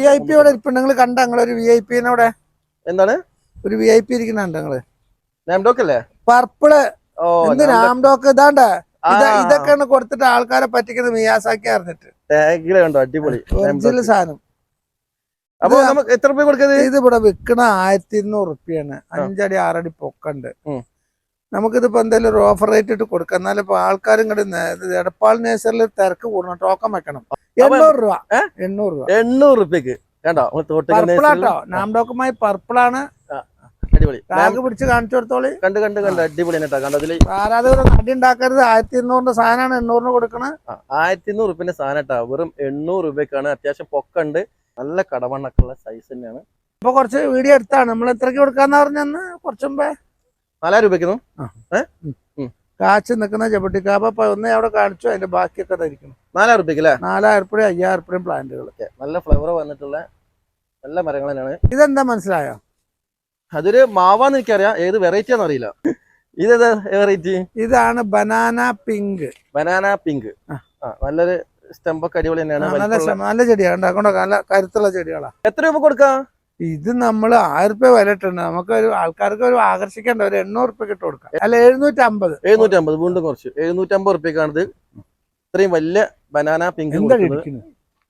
VIP ഇവിടെ ഇരിപ്പുണ്ട്. നിങ്ങൾ കണ്ട നിങ്ങളൊരു VIP അവിടെ എന്താണ് ഒരു VIP ഇരിക്കുന്നുണ്ട് നിങ്ങള് നാംഡോക്ക് അല്ലേ? പർപ്പിള് എന്ത് നാംഡോക്ക് ഇതാണ്ട് ഇതൊക്കെയാണ് കൊടുത്തിട്ട് ആൾക്കാരെ പറ്റിക്കുന്നത് മിയാസാക്കി അറിഞ്ഞിട്ട്. കണ്ടോ അടിപൊളി ഒറിജിനൽ സാധനം. അപ്പൊ നമുക്ക് എത്ര രൂപ കൊടുക്കുന്നത്? ഇത് ഇവിടെ വിൽക്കണ 1200 റുപ്യാണ്. 5 അടി 6 അടി പൊക്കണ്ട്. നമുക്കിതിപ്പോ എന്തെങ്കിലും ഒരു ഓഫർ റേറ്റ് ഇട്ട് കൊടുക്കാം. എന്നാലും ഇപ്പൊ ആൾക്കാരും കൂടെ എടപ്പാൾ നേഴ്സറിൽ തിരക്ക് കൂടണം. ടോക്കൺ വെക്കണം. 800 രൂപ. 800 രൂപയ്ക്ക് കണ്ടോ പർപ്പിളാട്ടോ. നാംഡോക്കുമായി പർപ്പിളാണ്. അടിപൊളി ടാഗ് പിടിച്ച് കാണിച്ചു കൊടുത്തോളി. കണ്ട് അടിപൊളി കണ്ടതില് ആരാധകർ നടി ഉണ്ടാക്കരുത്. 1200 സാധനമാണ് 800 കൊടുക്കണ. 1200 റുപ്യന്റെ സാധനം കേട്ടോ. വെറും 800 രൂപയ്ക്കാണ്. അത്യാവശ്യം പൊക്കുണ്ട്. നല്ല കടവണ്ണക്കുള്ള സൈസ് തന്നെയാണ്. ഇപ്പൊ കുറച്ച് വീഡിയോ എടുത്താണ്. നമ്മൾ എത്രക്ക് കൊടുക്കാന്ന് പറഞ്ഞന്ന് കുറച്ച് മുമ്പേ 4000 രൂപയ്ക്കുന്നു കാച്ച് നിൽക്കുന്ന ചപ്പട്ടിക്കാപ്പ ഒന്ന് അവിടെ കാണിച്ചു. അതിന്റെ ബാക്കിയൊക്കെ ധരിക്കണം. 4000 രൂപയ്ക്ക് അല്ലേ? 4000 രൂപ 5000 രൂപയും പ്ലാന്റുകൾ. നല്ല ഫ്ലവർ വന്നിട്ടുള്ള നല്ല മരങ്ങൾ തന്നെയാണ്. ഇതെന്താ മനസ്സിലായോ? അതൊരു മാവാന്ന് എനിക്കറിയാം. ഏത് വെറൈറ്റി ആണെന്ന് അറിയില്ല. ഇതേതാ വെറൈറ്റി? ഇതാണ് ബനാന പിങ്ക്. നല്ലൊരു സ്റ്റെമ്പൊക്കെ അടിപൊളി തന്നെയാണ്. നല്ല ചെടിയാണ്. നല്ല കരുത്തുള്ള ചെടികളാ. എത്ര രൂപ കൊടുക്കാം? ഇത് നമ്മൾ 1000 രൂപ വില ഇട്ടുണ്ട്. നമുക്ക് ഒരു ആൾക്കാർക്ക് ഒരു ആകർഷിക്കേണ്ട ഒരു 800 രൂപ ഇട്ട് കൊടുക്കാം. അല്ല 750. വീണ്ടും കുറച്ച് 750 രൂപയ്ക്കാണിത്. ഇത്രയും വലിയ ബനാന പിങ്ക്.